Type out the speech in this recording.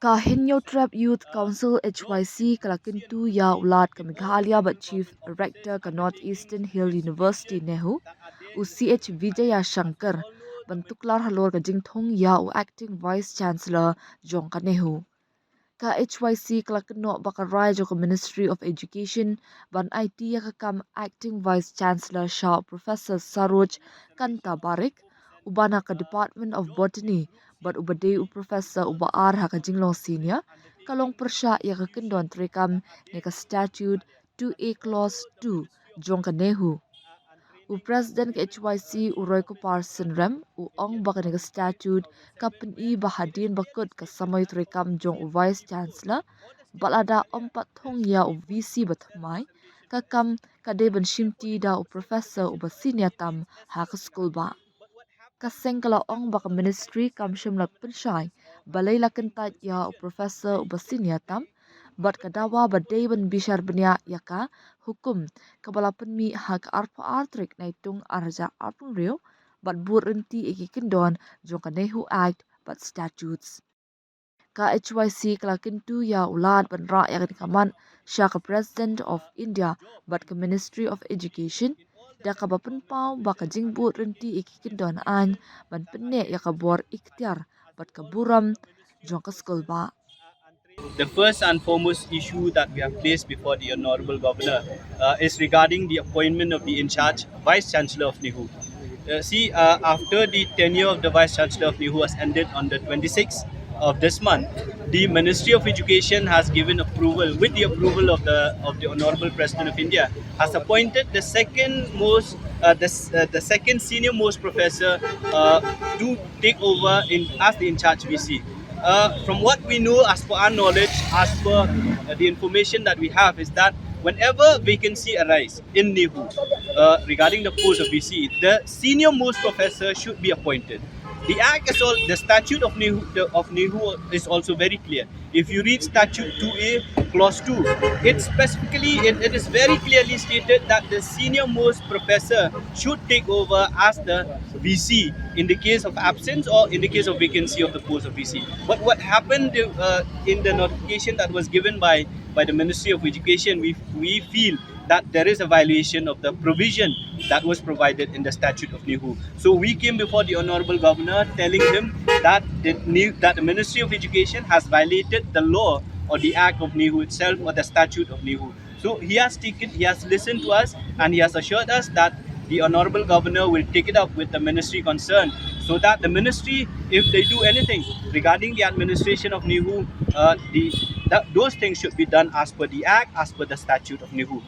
Kahinyo Trap Youth Council HYC kalakin tu ya ulat ka Meghalaya but Chief Rector ka Northeastern Hill University NEHU u CH Vijaya Shankar ban tuklar halor ka jingthung ya u Acting Vice Chancellor jong ka NEHU. Ka HYC kalakin no bakarai jo ka Ministry of Education ban IT ya ka kam Acting Vice Chancellor Shah Professor Saroj Kanta Barik ubana ka Department of Botany but ubade u Professor uba arha ka jinglong senior kalong persya ya ka kendon trekam ne ka Statute 2A Clause 2 jong ka NEHU. U President ka HYC u Roy ko Parson Rem u ong baka ne ka Statute kapen i bahadin bakut ka samay trekam jong u Vice Chancellor balada ompat thong ya u VC batmai kakam kadeban shimti da u Professor uba senior tam ha ka school ba. Kaseng kala ong baka ministry kam shimlak pensyai balay lakentat ya o professor o basinya tam bat kadawa badai ban bishar benya yaka hukum kabala penmi hak arpa artrik na itung arja arpung rio bat burenti iki kendon jong ka NEHU Act bat statutes. Ka HYC kalakin tu ya ulad ban ra ya kaman Shaka President of India bat ka Ministry of Education da ka bapen pau baka jingbut renti iki kendon an ban penne ya ka bor ikhtiar bat ka buram jong ka school ba. The first and foremost issue that we have placed before the Honorable Governor is regarding the appointment of the in-charge Vice Chancellor of NEHU. After the tenure of the Vice Chancellor of NEHU has ended on the 26th of this month, the Ministry of Education has given approval, with the approval of the Honorable President of India, has appointed the second senior most professor to take over as the in-charge VC. From what we know, as per our knowledge, as per the information that we have, is that whenever vacancy arise in NEHU regarding the post of VC, the senior most professor should be appointed. The Act is all, the statute of NEHU is also very clear. If you read Statute 2A Clause 2, it is very clearly stated that the senior most professor should take over as the VC in the case of absence or in the case of vacancy of the post of VC. But what happened in the notification that was given by the Ministry of Education, we feel that there is a violation of the provision that was provided in the statute of NEHU. So we came before the Honorable Governor telling him that the Ministry of Education has violated the law or the Act of NEHU itself or the statute of NEHU. So he has listened to us, and he has assured us that the Honorable Governor will take it up with the ministry concerned, so that the ministry, if they do anything regarding the administration of NEHU, those things should be done as per the Act, as per the statute of NEHU.